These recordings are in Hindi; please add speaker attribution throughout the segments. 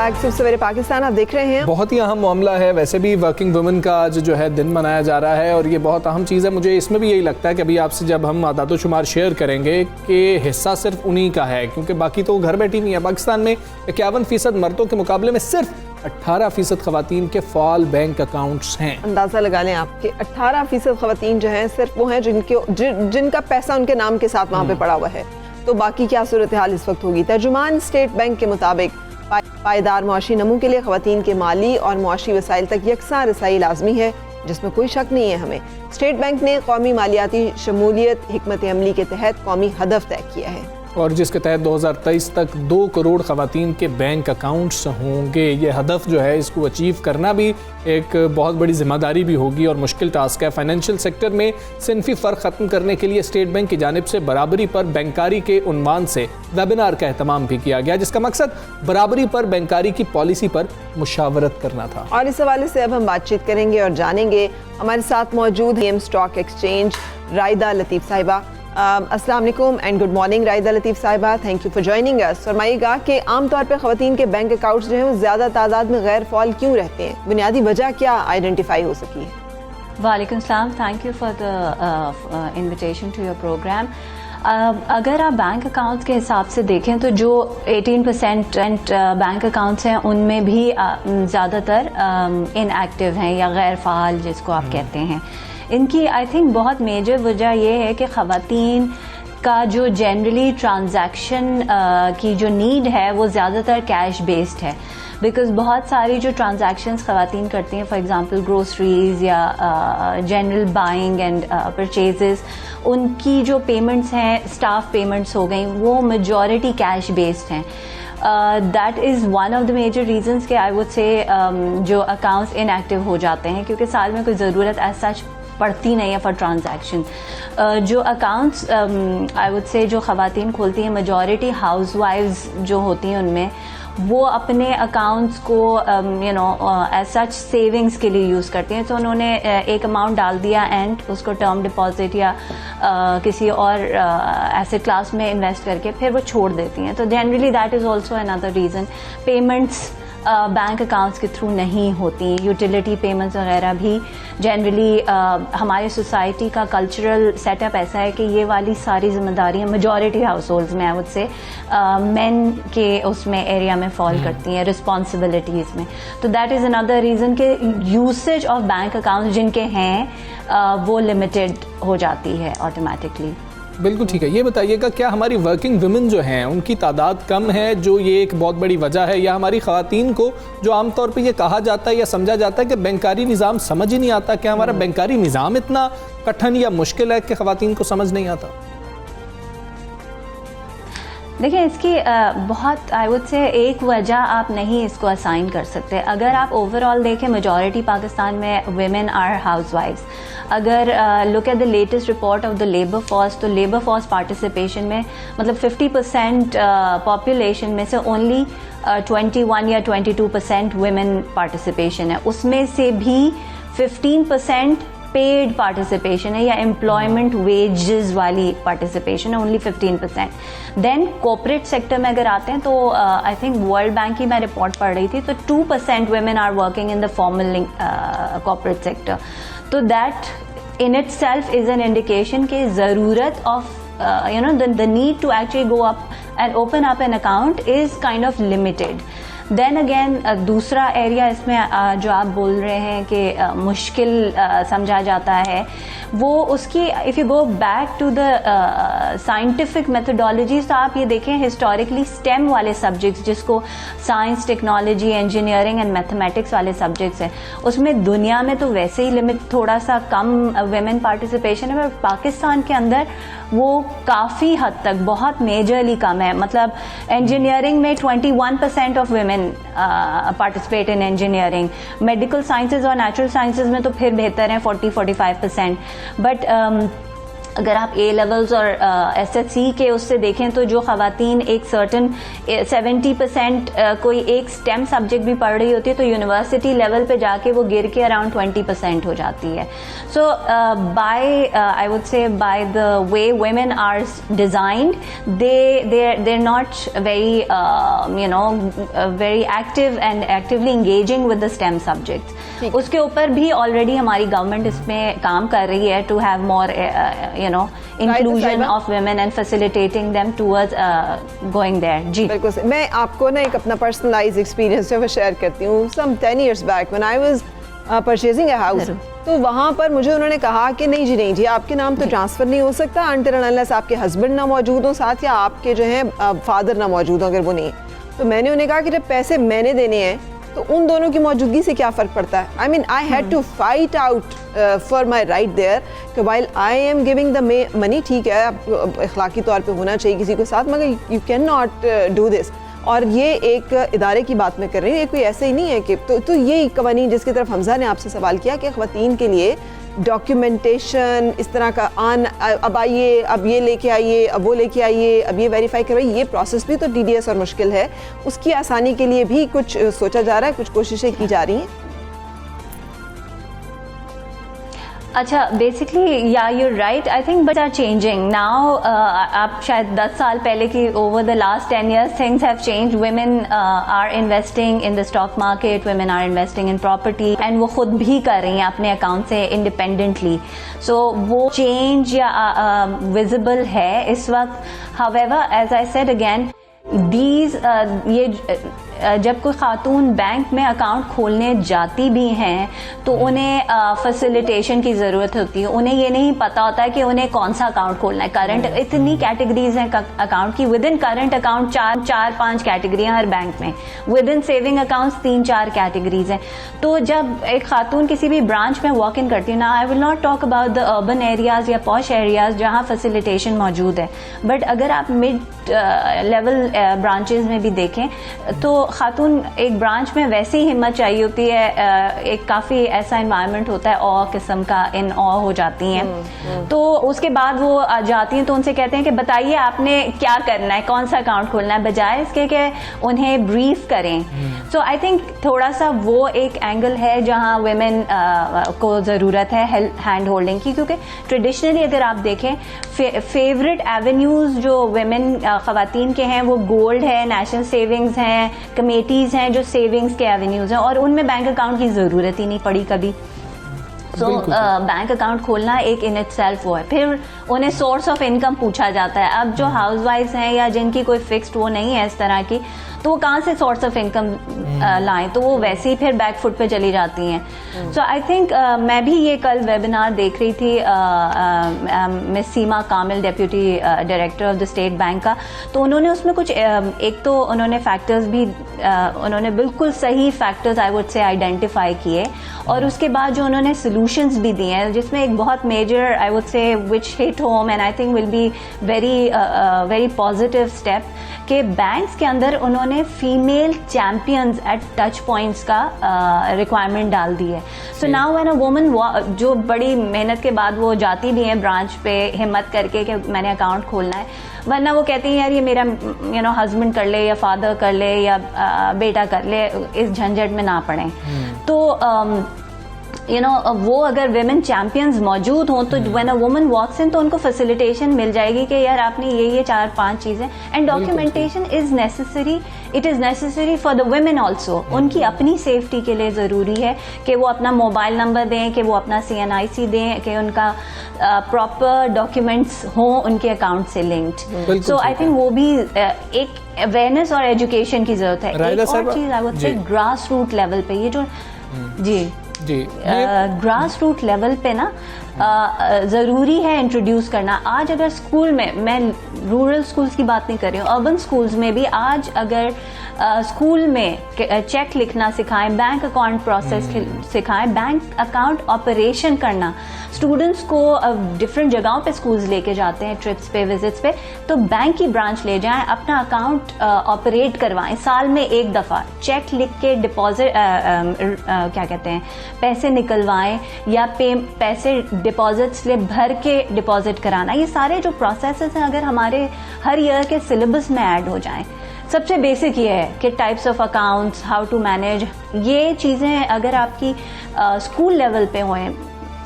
Speaker 1: बैक सवेरे पाकिस्तान आप देख रहे हैं।
Speaker 2: बहुत ही अहम मामला है, वैसे भी वर्किंग वुमेन का आज जो है दिन मनाया जा रहा है और ये बहुत अहम चीज़ है। मुझे इसमें भी यही लगता है कि अभी आपसे जब हम आदाद-ओ-शुमार शेयर करेंगे कि हिस्सा सिर्फ उन्हीं का है, क्योंकि बाकी तो घर बैठी नहीं है। पाकिस्तान में 51% मर्दों के मुकाबले में सिर्फ 18% खवातीन के फ़ाल बैंक अकाउंट्स हैं।
Speaker 1: अंदाज़ा लगा लें आप कि 18% खवातीन जो हैं सिर्फ वो हैं जिनका पैसा उनके नाम के साथ वहाँ पे पड़ा हुआ है। तो बाकी क्या सूरत हाल इस वक्त होगी? तर्जुमान स्टेट बैंक के मुताबिक पायदार मुआशी नमू के लिए खवातीन के माली और मुआशी वसाइल तक यकसा रसाई लाजमी है, जिसमें कोई शक नहीं है हमें। स्टेट बैंक ने कौमी मालियाती शमूलियत हिकमत अमली के तहत कौमी हदफ तय किया है
Speaker 2: और जिसके तहत 2023 तक 2 करोड़ खवातीन के बैंक अकाउंट्स होंगे। ये हदफ जो है इसको अचीव करना भी एक बहुत बड़ी जिम्मेदारी भी होगी और मुश्किल टास्क है। फाइनेंशियल सेक्टर में सिनफी फ़र्क ख़त्म करने के लिए स्टेट बैंक की जानिब से बराबरी पर बैंकारी के उन्वान से वेबिनार का एहतमाम भी किया गया, जिसका मकसद बराबरी पर बैंकारी की पॉलिसी पर मुशावरत करना था।
Speaker 1: और इस हवाले से अब हम बातचीत करेंगे और जानेंगे। हमारे साथ मौजूद है स्टॉक एक्सचेंज रायदा लतीफ़ साहिबा। अस्सलाम वालेकुम and good morning Raida Latif Sahiba, thank you for joining us. फरमाइएगा कि आमतौर पर ख़वातीन के बैंक अकाउंट्स जो हैं वो ज़्यादा तादाद में गैर फ़ाल क्यों रहते हैं? बुनियादी वजह क्या आइडेंटिफाई हो सकी है?
Speaker 3: वालेकुम सलाम, thank you for the invitation to your programme. अगर आप बैंक अकाउंट्स के हिसाब से देखें तो जो 18% बैंक अकाउंट्स हैं उनमें भी ज़्यादातर इनएक्टिव हैं या गैर फ़ाल जिसको आप कहते हैं। इनकी आई थिंक बहुत मेजर वजह यह है कि ख़वातीन का जो जनरली ट्रांजैक्शन की जो नीड है वो ज़्यादातर कैश बेस्ड है, बिकॉज़ बहुत सारी जो ट्रांजैक्शंस ख़वातीन करती हैं, फॉर एग्जांपल ग्रोसरीज या जनरल बाइंग एंड परचेजेस, उनकी जो पेमेंट्स हैं स्टाफ पेमेंट्स हो गई, वो मेजॉरिटी कैश बेस्ड हैं। That is one of the major reasons कि आई वुड से जो अकाउंट्स इनएक्टिव हो जाते हैं, क्योंकि साल में कोई ज़रूरत एज सच पड़ती नहीं है फॉर ट्रांजैक्शन। जो अकाउंट्स आई वुड से जो ख़वातीन खोलती हैं, मेजॉरिटी हाउस वाइफ्स जो होती हैं उनमें वो अपने अकाउंट्स को एज सच सेविंग्स के लिए यूज़ करती हैं। तो उन्होंने एक अमाउंट डाल दिया एंड उसको टर्म डिपॉजिट या किसी और एसेट क्लास में इन्वेस्ट करके फिर वो छोड़ देती हैं। तो generally that is also another reason. Payments bank accounts के थ्रू नहीं होती, यूटिलिटी पेमेंट्स वगैरह भी जनरली हमारी सोसाइटी का कल्चरल सेटअप ऐसा है कि ये वाली सारी जिम्मेदारियाँ मेजॉरिटी हाउस होल्ड्स में आई वुड से मेन के उसमें एरिया में फॉल करती हैं, रिस्पॉन्सिबिलिटीज़ में। तो दैट इज़ अनदर रीज़न कि यूसेज ऑफ बैंक अकाउंट्स जिनके हैं वो लिमिटेड हो जाती है ऑटोमेटिकली।
Speaker 2: बिल्कुल ठीक है। ये बताइएगा, क्या हमारी वर्किंग वुमेन जो हैं उनकी तादाद कम है, जो ये एक बहुत बड़ी वजह है, या हमारी ख़वातीन को जो आमतौर पे ये कहा जाता है या समझा जाता है कि बैंकारी निज़ाम समझ ही नहीं आता, क्या हमारा बैंकारी निज़ाम इतना कठिन या मुश्किल है कि ख़वातीन को समझ नहीं आता?
Speaker 3: देखिए, इसकी बहुत आई वुड से एक वजह आप नहीं इसको असाइन कर सकते। अगर आप ओवरऑल देखें, मेजॉरिटी पाकिस्तान में वुमेन आर हाउसवाइफ्स। अगर look at the latest report of the labour force, तो लेबर फोर्स पार्टिसिपेशन में मतलब 50% पॉपुलेशन में से ओनली 21 या 22% वुमेन पार्टिसिपेशन है। उसमें से भी 15% पेड पार्टिसिपेशन है या एम्प्लॉयमेंट वेजेस वाली पार्टिसिपेशन है, ओनली 15%। देन कॉर्पोरेट सेक्टर में अगर आते हैं तो आई थिंक वर्ल्ड बैंक की मैं रिपोर्ट पढ़ रही थी तो 2% women are working in the formal corporate sector. तो that in itself is an indication कि ज़रूरत of the need to actually go up and open up an account is kind of limited. Then again दूसरा एरिया इसमें जो आप बोल रहे हैं कि मुश्किल समझा जाता है, वो उसकी if you go back to the scientific methodologies, तो आप ये देखें हिस्टोरिकली स्टेम वाले सब्जेक्ट्स जिसको science, technology, engineering and mathematics वाले सब्जेक्ट्स हैं, उसमें दुनिया में तो वैसे ही लिमिट थोड़ा सा कम वेमेन पार्टिसिपेशन है, पर पाकिस्तान के अंदर वो काफ़ी हद तक बहुत मेजरली कम है। मतलब इंजीनियरिंग में 21% of women participate in engineering, medical sciences और नेचुरल साइंसेज में तो फिर बेहतर हैं 40-45%। बट अगर आप ए लेवल्स और एसएससी के उससे देखें तो जो ख़वातीन एक सर्टन 70% कोई एक स्टेम सब्जेक्ट भी पढ़ रही होती है तो यूनिवर्सिटी लेवल पे जाके वो गिर के अराउंड 20% हो जाती है. So by I would say by the way women are designed they're not very very active and actively engaging with the STEM subjects. उसके ऊपर भी ऑलरेडी हमारी गवर्नमेंट इसमें काम कर रही है to have more inclusion of women and facilitating them towards going there. जी
Speaker 1: बिल्कुल. मैं आपको ना एक अपना पर्सनलाइज एक्सपीरियंस जो है शेयर करती हूँ. Some 10 years back when I was purchasing a house, तो वहाँ पर मुझे उन्होंने कहा कि नहीं जी, नहीं जी, आपके नाम तो ट्रांसफ़र नहीं हो सकता अनटिल अनलेस आपके हस्बैंड ना मौजूद हो साथ, या आपके जो है फादर ना मौजूद हो अगर वो नहीं. तो मैंने उन्हें कहा कि जब पैसे मैंने देने हैं तो उन दोनों की मौजूदगी से क्या फ़र्क पड़ता है. I mean I had to fight out for my right there कि while I am giving the money, ठीक है अखलाकी तौर पर होना चाहिए किसी के साथ, मगर you can not do this. और ये एक इदारे की बात मैं कर रही हूँ, ये कोई ऐसे ही नहीं है कि तो ये कवानीन जिसकी तरफ हमजा ने आपसे सवाल किया कि ख़वातीन के लिए डॉक्यूमेंटेशन इस तरह का अब आइए, अब ये लेके आइए, अब वो लेके आइए, अब ये वेरीफाई करवाइए, ये प्रोसेस भी तो टीडीएस और मुश्किल है. उसकी आसानी के लिए भी कुछ सोचा जा रहा है, कुछ कोशिशें की जा रही हैं.
Speaker 3: अच्छा, बेसिकली या you're right, I think but are changing now. आप शायद 10 साल पहले की over the last 10 years things have change. Women are investing in the stock market, women are investing in property, and वो खुद भी कर रही हैं अपने अकाउंट से इंडिपेंडेंटली. सो वो चेंज या विजिबल है इस वक्त. However as I said again, ये जब कोई खातून बैंक में अकाउंट खोलने जाती भी हैं तो उन्हें फैसिलिटेशन की ज़रूरत होती है. उन्हें ये नहीं पता होता है कि उन्हें कौन सा अकाउंट खोलना है. करंट इतनी कैटेगरीज हैं अकाउंट की. विद इन करंट अकाउंट 4-5 कैटेगरियाँ हर बैंक में. Within saving accounts 3-4 categories हैं. तो जब एक खातून किसी भी ब्रांच में वॉक इन करती है ना, I will not talk about the urban areas या पॉश एरियाज जहाँ फैसिलिटेशन मौजूद है, बट अगर आप मिड लेवल ब्रांचेज में भी देखें तो खातून एक ब्रांच में वैसी हिम्मत चाहिए होती है. एक काफ़ी ऐसा इन्वायरमेंट होता है, ऑ किस्म का, इन ऑ हो जाती हैं. तो उसके बाद वो जाती हैं तो उनसे कहते हैं कि बताइए आपने क्या करना है, कौन सा अकाउंट खोलना है, बजाय इसके कि उन्हें ब्रीफ करें. सो आई थिंक थोड़ा सा वो एक एंगल है जहाँ वुमेन को ज़रूरत है हैंड होल्डिंग की, क्योंकि ट्रेडिशनली अगर आप देखें फेवरेट एवेन्यूज़ जो वुमेन ख़वातीन के हैं वो गोल्ड है, नेशनल सेविंग्स हैं, कमेटीज़ हैं जो सेविंग्स के एवेन्यूज़ हैं, और उनमें बैंक अकाउंट की ज़रूरत ही नहीं पड़ी कभी. सो बैंक अकाउंट खोलना एक इन इट सेल्फ वो है. फिर उन्हें सोर्स ऑफ इनकम पूछा जाता है. अब जो हाउस वाइफ्स हैं या जिनकी कोई फिक्स्ड वो नहीं है इस तरह की, तो वो कहाँ से सोर्स ऑफ इनकम लाएं, तो वो वैसे ही फिर बैक फुट पे चली जाती हैं. सो आई थिंक मैं भी ये कल वेबिनार देख रही थी miss Seema Kamil, deputy director of the state bank का. तो उन्होंने उसमें कुछ एक तो उन्होंने फैक्टर्स भी उन्होंने बिल्कुल सही फैक्टर्स आई वुड से आइडेंटिफाई किए, और उसके बाद जो उन्होंने सोल्यूशंस भी दिए हैं, जिसमें एक बहुत major I would say which hit home and I think will be very positive step, कि बैंक्स के अंदर उन्होंने female champions at touch points का रिक्वायरमेंट डाल दी है. So now when a woman जो बड़ी मेहनत के बाद वो जाती भी हैं ब्रांच पे हिम्मत करके कि मैंने अकाउंट खोलना है, वरना वो कहती हैं यार ये मेरा हस्बैंड कर ले या फादर कर ले या बेटा कर ले, इस झंझट में ना पड़ें. तो वो अगर विमेन चैंपियंस मौजूद हों तो व्हेन अ वुमन वॉक्स इन तो उनको फैसिलिटेशन मिल जाएगी कि यार आपने ये 4-5 चीज़ें, and documentation is necessary. It is necessary for the women also. उनकी अपनी सेफ्टी के लिए ज़रूरी है कि वो अपना मोबाइल नंबर दें, कि वो अपना CNIC दें, कि उनका प्रॉपर डॉक्यूमेंट्स हों उनके अकाउंट से लिंक्ड. सो आई थिंक वो भी एक अवेयरनेस और एजुकेशन की ज़रूरत है. एक और चीज़ I would say grass root level पे ये जो जी ग्रास रूट लेवल पे ना ज़रूरी है इंट्रोड्यूस करना. आज अगर स्कूल में, मैं रूरल स्कूल्स की बात नहीं कर रही हूँ, अर्बन स्कूल्स में भी आज अगर स्कूल में चेक लिखना सिखाएं, बैंक अकाउंट प्रोसेस सिखाएं, बैंक अकाउंट ऑपरेशन करना, स्टूडेंट्स को डिफरेंट जगहों पे स्कूल्स लेके जाते हैं ट्रिप्स पे, विजिट्स पे, तो बैंक की ब्रांच ले जाएं, अपना अकाउंट ऑपरेट करवाएं, साल में एक दफ़ा चेक लिख के डिपॉजिट क्या कहते हैं पैसे निकलवाएं या पैसे डिपॉजिट स्लिप भर के डिपॉजिट कराना, ये सारे जो प्रोसेसेस हैं अगर हमारे हर ईयर के सिलेबस में ऐड हो जाएं। सबसे बेसिक ये है कि types of accounts, how to manage, ये चीज़ें अगर आपकी स्कूल लेवल पे होएं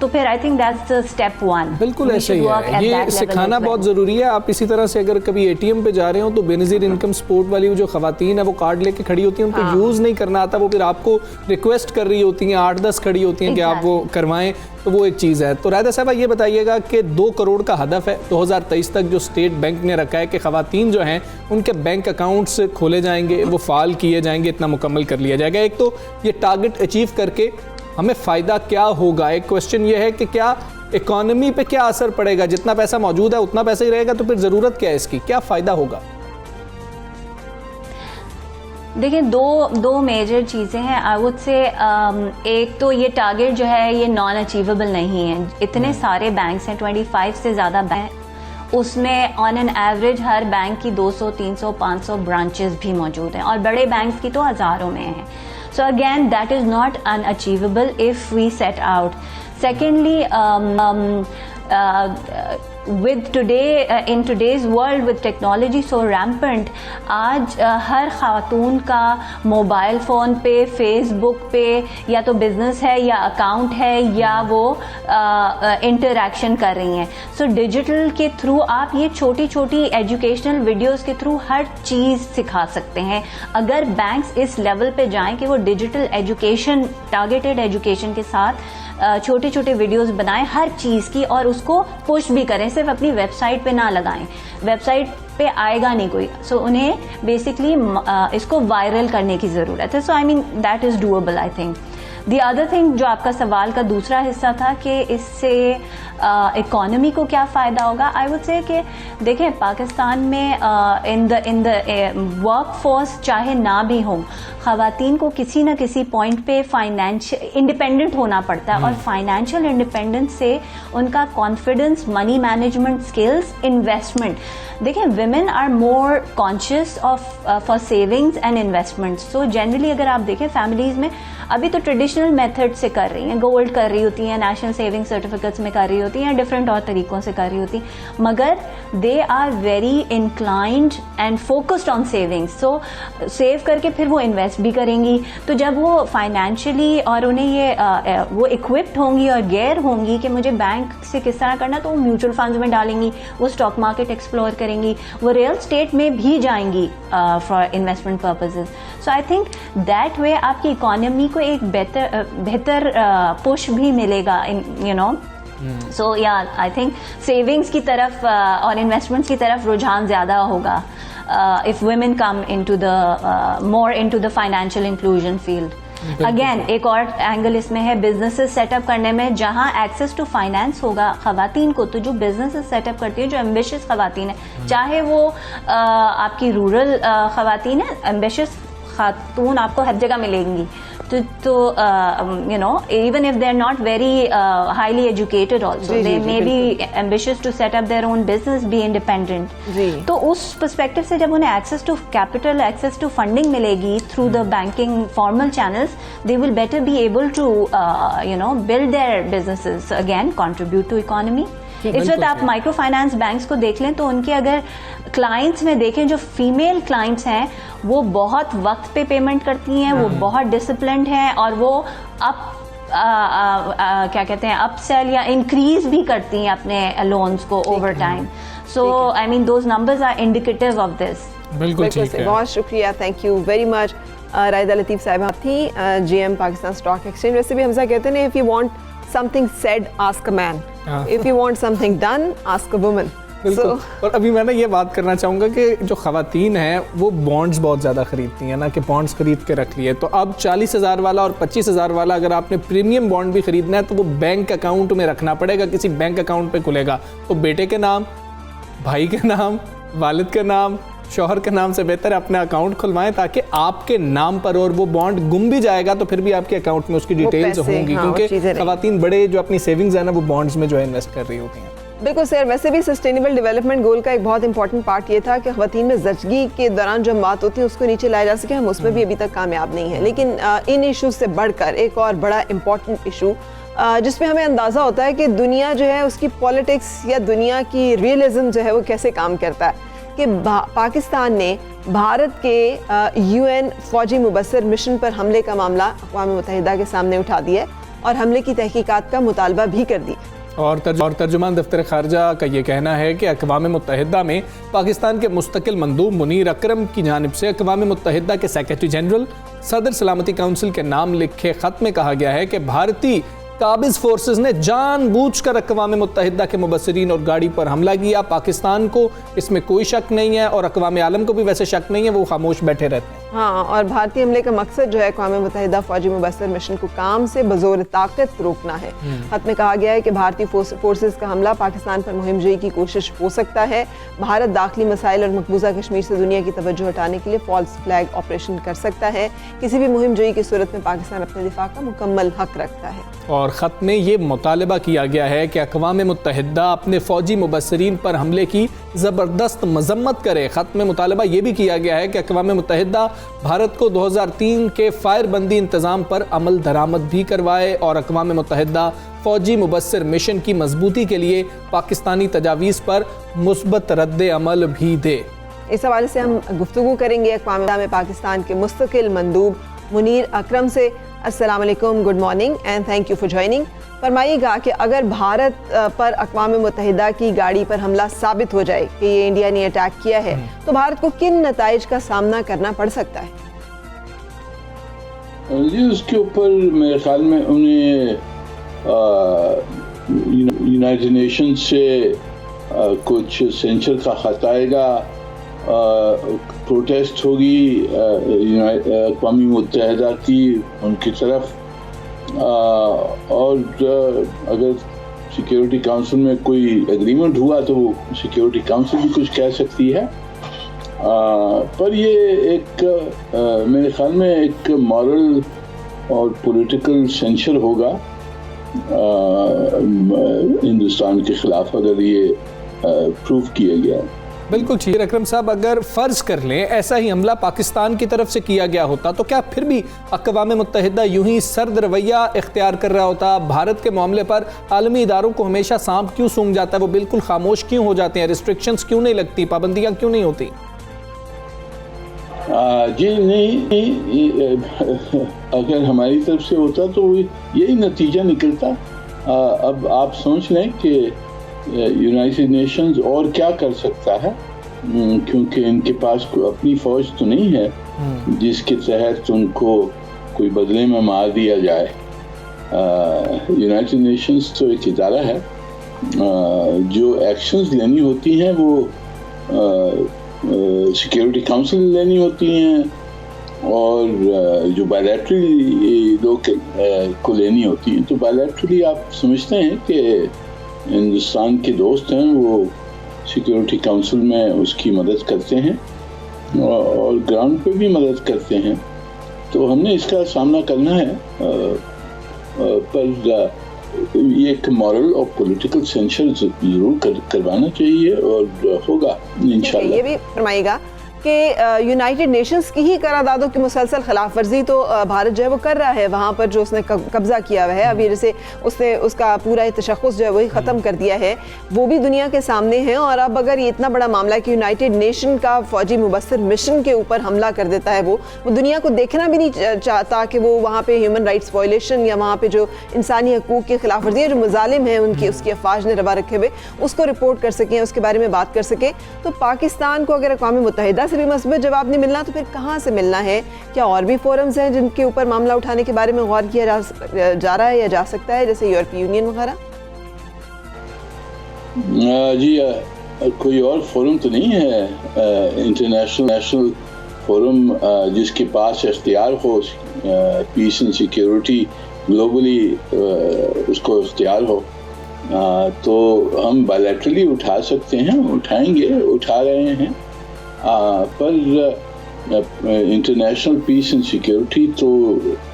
Speaker 3: तो फिर आई थिंक दैट्स स्टेप 1।
Speaker 2: बिल्कुल ऐसे ही है, ये सिखाना बहुत ज़रूरी है। आप इसी तरह से अगर कभी एटीएम पे जा रहे हो तो बेनज़ीर इनकम सपोर्ट वाली जो खवातीन है वो कार्ड लेके खड़ी होती हैं, उनको यूज़ नहीं करना आता, वो फिर आपको रिक्वेस्ट कर रही होती हैं, 8-10 खड़ी होती हैं कि आप वो करवाएं, तो वो एक चीज़ है। तो रायदा साहब ये बताइएगा कि 2 करोड़ का हदफ है 2023 तक जो स्टेट बैंक ने रखा है कि खवातीन जो हैं उनके बैंक अकाउंट्स खोले जाएंगे, वो फाल किए जाएंगे, इतना मुकम्मल कर लिया जाएगा। एक तो ये टारगेट अचीव करके हमें फ़ायदा क्या होगा, एक क्वेश्चन ये है कि क्या इकॉनमी पे क्या असर पड़ेगा, जितना पैसा मौजूद है उतना पैसा ही रहेगा तो फिर ज़रूरत क्या है इसकी, क्या फ़ायदा होगा?
Speaker 3: देखिए दो मेजर चीज़ें हैं आई वुड से। एक तो ये टारगेट जो है ये नॉन अचीवेबल नहीं है। इतने सारे बैंक्स हैं, 25 से ज़्यादा बैंक, उसमें on an average her bank की 200, 300, 500 ब्रांचेस भी मौजूद हैं और बड़े बैंक्स की तो हज़ारों में हैं। So again, that is not unachievable if we set out. Secondly, with today in today's world with technology so rampant, आज हर खातून का मोबाइल फ़ोन पे, फेसबुक पे या तो बिज़नेस है या अकाउंट है या वो इंटरेक्शन कर रही हैं। सो डिजिटल के थ्रू आप ये छोटी छोटी एजुकेशनल वीडियोस के थ्रू हर चीज़ सिखा सकते हैं। अगर बैंक्स इस लेवल पे जाएं कि वो डिजिटल एजुकेशन, टारगेटेड एजुकेशन के साथ छोटे छोटे वीडियोस बनाएं हर चीज़ की और उसको पुश भी करें, सिर्फ अपनी वेबसाइट पे ना लगाएं, वेबसाइट पे आएगा नहीं कोई। सो उन्हें बेसिकली इसको वायरल करने की ज़रूरत है। So I mean that is doable I think. The other thing जो आपका सवाल का दूसरा हिस्सा था कि इससे इकोनॉमी को क्या फ़ायदा होगा, आई वुड से कि देखें पाकिस्तान में इन द वर्क फोर्स चाहे ना भी हो, ख़वातीन को किसी न किसी पॉइंट पे फाइनेंशियल इंडिपेंडेंट होना पड़ता है और फाइनेंशियल इंडिपेंडेंस से उनका confidence, money management skills, investment, देखें women are more conscious of for savings and investments. So generally अगर आप देखें फैमिलीज़ में अभी तो ट्रेडिशनल मेथड से कर रही हैं, गोल्ड कर रही होती हैं, नेशनल सेविंग सर्टिफिकेट्स में कर रही होती हैं, डिफरेंट और तरीक़ों से कर रही होती हैं, मगर they are very inclined and focused on savings. So save करके फिर वो इन्वेस्ट भी करेंगी। तो जब वो फाइनेंशियली और उन्हें ये वो इक्विप्ड होंगी और गेयर होंगी कि मुझे बैंक से किस तरह करना, तो वो म्यूचुअल फंड्स में डालेंगी, वो स्टॉक मार्केट एक्सप्लोर करेंगी, वो रियल स्टेट में भी जाएंगी for investment purposes. So I think that way आपकी इकोनॉमी को एक बेहतर पुश भी मिलेगा इन यू नो। सो या आई थिंक सेविंग्स की तरफ और इन्वेस्टमेंट्स की तरफ रुझान ज़्यादा होगा if women come into the more into the financial inclusion field. Again एक और एंगल इसमें है बिजनेसेस सेटअप करने में, जहां एक्सेस टू फाइनेंस होगा खवातीन को, तो जो बिजनेसेस सेटअप करती है, जो एम्बिशियस खवातीन है, चाहे वो आपकी रूरल खवातीन है, एम्बिशियस खातून आपको हर जगह मिलेंगी, तो you know even if they're not very highly educated also they may be ambitious to set up their own business, be independent. तो उस पर्सपेक्टिव से जब उन्हें access to capital, access to funding मिलेगी through the banking formal channels, they will better be able to you know build their businesses, again contribute to economy. इस वक्त आप माइक्रो फाइनेंस बैंक्स को देख लें तो उनके अगर क्लाइंट्स में देखें, जो फीमेल क्लाइंट्स हैं वो बहुत वक्त पे पेमेंट करती हैं, वो बहुत डिसिप्लिन्ड हैं और वो क्या कहते हैं अपसेल या इंक्रीज भी करती हैं अपने लोन्स को over time. So I mean those numbers are indicative of this.
Speaker 1: बिल्कुल ठीक है, बहुत शुक्रिया, thank you very much. Raida Latif साहिबा थी GM पाकिस्तान स्टॉक एक्सचेंज। वैसे भी हमसा कहते हैं, if you want something said ask a man, if you want something done ask a woman.
Speaker 2: और अभी मैं ना ये बात करना चाहूँगा कि जो ख़वातीन हैं वो बॉन्ड्स बहुत ज़्यादा ख़रीदती हैं ना, कि बॉन्ड्स ख़रीद के रख लिए, तो अब 40,000 वाला और 25,000 वाला अगर आपने प्रीमियम बॉन्ड भी ख़रीदना है तो वो बैंक अकाउंट में रखना पड़ेगा, किसी बैंक अकाउंट पे खुलेगा। तो बेटे के नाम, भाई के नाम, वालिद के नाम, शौहर के नाम से बेहतर है अपने अकाउंट खुलवाएं, ताकि आपके नाम पर, और वो बॉन्ड गुम भी जाएगा तो फिर भी आपके अकाउंट में उसकी डिटेल्स होंगी, क्योंकि ख़वातीन बड़े जो अपनी सेविंग्स है ना वो बॉन्ड्स में जो है इन्वेस्ट कर रही होती हैं।
Speaker 1: बिल्कुल सर, वैसे भी सस्टेनेबल डेवलपमेंट गोल का एक बहुत इंपॉर्टेंट पार्ट ये था कि ख़वातीन में ज़चगी के दौरान जो बात होती है उसको नीचे लाया जा सके। हम उसमें भी अभी तक कामयाब नहीं है, लेकिन इन इशूज़ से बढ़कर एक और बड़ा इंपॉर्टेंट इशू जिसमें हमें अंदाज़ा होता है कि दुनिया जो है उसकी पॉलिटिक्स या दुनिया की रियलिज्म जो है वो कैसे काम करता है। कि पाकिस्तान ने भारत के UN फौजी मुबस्सिर मिशन पर हमले का मामला अक़वाम मुत्तहिदा के सामने उठा दिया और हमले की तहकीकात का मुतालबा भी कर दी।
Speaker 2: और तर्जुमान दफ्तर खारजा का ये कहना है कि अक़वाम मुत्तहिदा में पाकिस्तान के मुस्तकिल मंदूब मुनीर अकरम की जानिब से अक़वाम मुत्तहिदा के सेक्रेटरी जनरल सदर सलामती काउंसिल के नाम लिखे ख़त में कहा गया है कि भारतीय काबिज फोर्सेस ने जानबूझकर अक़वाम मुत्तहिदा के मुबस्सिरीन और गाड़ी पर हमला किया। पाकिस्तान को इसमें कोई शक नहीं है और अक़वाम आलम को भी वैसे शक नहीं है, वो खामोश बैठे रहते हैं।
Speaker 1: हाँ, और भारतीय हमले का मकसद जो है अक़वाम मुत्तहिदा फौजी मुबस्सिर मिशन को काम से बज़ोर ताकत रोकना है। खत में कहा गया है कि भारतीय फोर्सेस का हमला पाकिस्तान पर मुहिम जई की कोशिश हो सकता है। भारत दाखिली मसाइल और मकबूजा कश्मीर से दुनिया की तवज्जो हटाने के लिए फॉल्स फ्लैग ऑपरेशन कर सकता है। किसी भी मुहिम जई की सूरत में पाकिस्तान अपने दिफा का मुकम्मल हक रखता है।
Speaker 2: और ख़त में ये मुतालबा किया गया है कि अक़वाम मुत्तहिदा अपने फ़ौजी मुबस्सिरीन पर हमले की ज़बरदस्त मजम्मत करे। ख़त में मुतालबा ये भी किया गया है कि अक़वाम मुत्तहिदा भारत को 2003 के फायरबंदी इंतज़ाम पर अमल दरामद भी करवाए और अक़वाम मुत्तहिदा फ़ौजी मुबस्सिर मिशन की मजबूती के लिए पाकिस्तानी तजावीज़ पर मुस्बत रद्द अमल भी दे।
Speaker 1: इस हवाले से हम गुफ्तगू करेंगे अक़वाम मुत्तहिदा में पाकिस्तान के मुस्तकिल मंदूब मुनीर अकरम से। अस्सलाम वालेकुम, good morning and thank you for joining. फरमाइएगा कि अगर भारत पर अक़वाम मुत्तहिदा की गाड़ी पर हमला साबित हो जाए कि ये इंडिया ने अटैक किया है, तो भारत को किन नताइज का सामना करना पड़ सकता है?
Speaker 4: जी, उसके ऊपर मेरे ख्याल में उन्हें यूनाइटेड नेशन से कुछ सेंसर का खत आएगा, प्रोटेस्ट होगी अक़वाम मुत्तहिदा की उनकी तरफ, और अगर सिक्योरिटी काउंसिल में कोई एग्रीमेंट हुआ तो वो सिक्योरिटी काउंसिल भी कुछ कह सकती है। पर ये एक मेरे ख्याल में एक मॉरल और पॉलिटिकल सेंसर होगा हिंदुस्तान के खिलाफ अगर ये प्रूव किया गया।
Speaker 2: बिल्कुल ठीक अकरम साहब, अगर फ़र्ज़ कर लें ऐसा ही हमला पाकिस्तान की तरफ से किया गया होता तो क्या फिर भी अक़वाम मुत्तहिदा यूं ही सर्द रवैया इख्तियार कर रहा होता? भारत के मामले पर आलमी इदारों को हमेशा सांप क्यों सूंघ जाता है? वो बिल्कुल खामोश क्यों हो जाते हैं? रिस्ट्रिक्शंस क्यों नहीं लगती? पाबंदियाँ क्यों नहीं होती?
Speaker 4: जी नहीं, अगर हमारी तरफ से होता तो यही नतीजा निकलता। अब आप सोच लें कि यूनाइटेड नेशंस और क्या कर सकता है, क्योंकि इनके पास अपनी फौज तो नहीं है जिसके तहत उनको कोई बदले में मार दिया जाए। यूनाइटेड नेशंस तो एक इदारा है, जो एक्शंस लेनी होती हैं वो सिक्योरिटी काउंसिल लेनी होती हैं और जो बायलैटरली लोग को लेनी होती हैं। तो बायलैटरली आप समझते हैं कि हिंदुस्तान के दोस्त हैं, वो सिक्योरिटी काउंसिल में उसकी मदद करते हैं और ग्राउंड पे भी मदद करते हैं। तो हमने इसका सामना करना है, पर ये एक मॉरल और पॉलिटिकल सेंसर जरूर करवाना चाहिए और होगा इंशाल्लाह।
Speaker 1: ये भी फरमाइएगा कि यूनाइटेड नेशंस की ही करारदादों की मुसलसल खिलाफ वर्जी तो भारत जो है वो कर रहा है वहाँ पर जो उसने कब्जा किया हुआ है। अभी जैसे उसने उसका पूरा तशख़्ख़ुस जो है वही ख़त्म कर दिया है, वो भी दुनिया के सामने है। और अब अगर ये इतना बड़ा मामला है कि यूनाइटेड नेशन का फ़ौजी मुबस्सिर मिशन के ऊपर हमला कर देता है, वो दुनिया को देखना भी नहीं चाहता कि वो वहाँ पर ह्यूमन राइट्स वायलेशन या वहाँ पर जो इंसानी हकूक़ की खिलाफ वर्जी है, जो मुजालिम हैं उनकी उसकी अफवाज ने रवा रखे हुए, उसको रिपोर्ट कर सकें, उसके बारे में बात कर सकें। तो पाकिस्तान को अगर अक़वाम मुत्तहिदा से भी मस्बत जवाब नहीं मिलना तो फिर कहाँ से मिलना है? क्या और भी फोरम्स हैं जिनके ऊपर मामला उठाने के बारे में गौर किया जा रहा है या जा सकता है, जैसे यूरोपीय यूनियन वगैरह?
Speaker 4: जी, कोई और फोरम तो नहीं है इंटरनेशनल फोरम जिसके पास इख्तियार हो पीस एंड सिक्योरिटी ग्लोबली उसको इख्तियार हो। तो हम बायलैटरली उठा सकते हैं, उठाएंगे, उठा रहे हैं, पर इंटरनेशनल पीस एंड सिक्योरिटी तो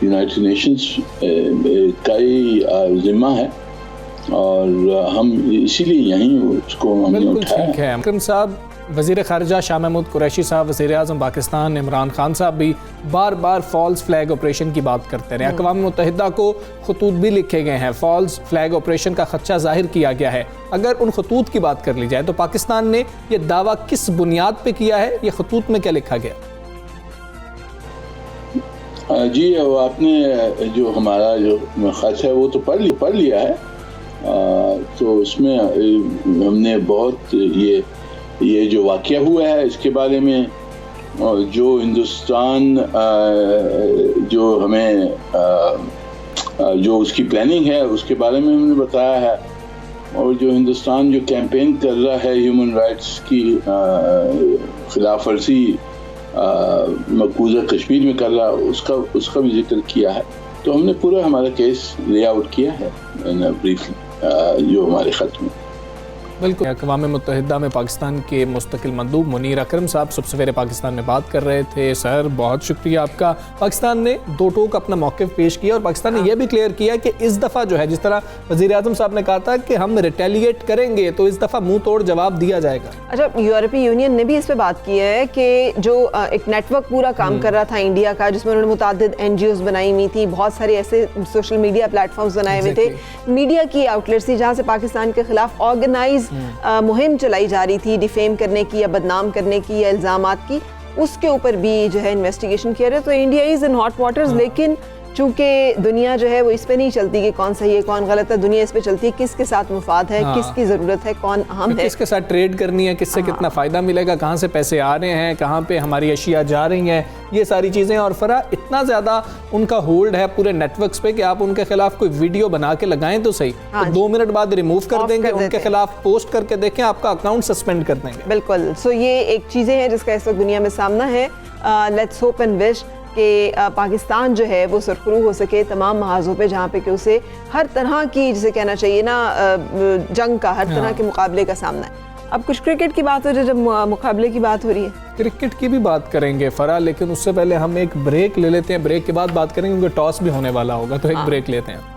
Speaker 4: यूनाइटेड नेशंस का ही जिम्मा है और हम इसीलिए यहीं उसको हमने उठाया।
Speaker 2: ठीक है अकरम साहब, वज़ीर ख़ारिजा शाह महमूद कुरैशी साहब, वज़ीर आज़म पाकिस्तान इमरान खान साहब भी बार बार फॉल्स फ्लैग ऑपरेशन की बात करते रहे। अक़वाम मुत्तहिदा को खतूत भी लिखे गए हैं, फॉल्स फ्लैग ऑपरेशन का खदशा ज़ाहिर किया गया है। अगर उन खतूत की बात कर ली जाए तो पाकिस्तान ने यह दावा किस बुनियाद पर किया है, ये खतूत में क्या लिखा गया?
Speaker 4: जी, आपने जो हमारा जो खदशा है वो तो पढ़ लिया है। तो उसमें हमने बहुत ये जो वाक़या हुआ है इसके बारे में, जो हिंदुस्तान जो हमें जो उसकी प्लानिंग है उसके बारे में हमने बताया है, और जो हिंदुस्तान जो कैंपेन कर रहा है ह्यूमन राइट्स की खिलाफ वर्जी मकबूजा कश्मीर में कर रहा है उसका भी जिक्र किया है। तो हमने पूरा हमारा केस ले आउट किया है ब्रीफली जो हमारे खत में।
Speaker 2: बिल्कुल, अक़वाम मुत्तहिदा में पाकिस्तान के मुस्तकिल मंदूब मुनीर अकरम साहब सुबह सवेरे पाकिस्तान में बात कर रहे थे। सर, बहुत शुक्रिया आपका। पाकिस्तान ने दो टोक अपना मौक़िफ़ पेश किया और पाकिस्तान ने यह भी क्लियर किया कि इस दफ़ा जो है, जिस तरह वज़ीर आज़म साहब ने कहा था कि हम रिटेलिएट करेंगे, तो इस दफ़ा मुँह तोड़ जवाब दिया जाएगा।
Speaker 1: अच्छा, यूरोपीय यूनियन ने भी इस पर बात की है कि जो एक नेटवर्क पूरा काम कर रहा था इंडिया का, जिसमें उन्होंने मुतादिद NGOs बनाई हुई थी, बहुत सारे ऐसे सोशल मीडिया प्लेटफॉर्म्स बनाए हुए थे, मीडिया की आउटलेट्स थी जहाँ से पाकिस्तान के खिलाफ ऑर्गेनाइज मुहिम चलाई जा रही थी, डिफेम करने की या बदनाम करने की या इल्ज़ामात की, उसके ऊपर भी जो है इन्वेस्टिगेशन किया रहे। तो India is in hot waters, लेकिन चूंकि दुनिया जो है वो इस पे नहीं चलती कि कौन सही है कौन गलत है, दुनिया इस पे चलती है किसके साथ मुफाद है, किसकी ज़रूरत है, कौन अहम है,
Speaker 2: किसके साथ ट्रेड करनी है, किससे कितना फ़ायदा मिलेगा, कहाँ से पैसे आ रहे हैं, कहाँ पे हमारी अशिया जा रही हैं, ये सारी चीज़ें। और फरा इतना ज़्यादा उनका होल्ड है पूरे नेटवर्क्स पे कि आप उनके खिलाफ कोई वीडियो बना के लगाएं तो सही, तो 2 मिनट बाद रिमूव कर देंगे, उनके खिलाफ पोस्ट करके देखें, आपका अकाउंट सस्पेंड कर देंगे।
Speaker 1: बिल्कुल। सो ये एक चीज़ें हैं जिसका इस वक्त दुनिया में सामना है। लेट्स होप एंड विश कि पाकिस्तान जो है वो सुरखरू हो सके तमाम महाजों पे, जहाँ पे कि उसे हर तरह की, जिसे कहना चाहिए ना, जंग का, हर तरह के मुकाबले का सामना है। अब कुछ क्रिकेट की बात हो जाए, जब मुकाबले की बात हो रही है,
Speaker 2: क्रिकेट की भी बात करेंगे फरा, लेकिन उससे पहले हम एक ब्रेक ले लेते हैं। ब्रेक के बाद बात करेंगे क्योंकि टॉस भी होने वाला होगा, तो एक ब्रेक लेते हैं।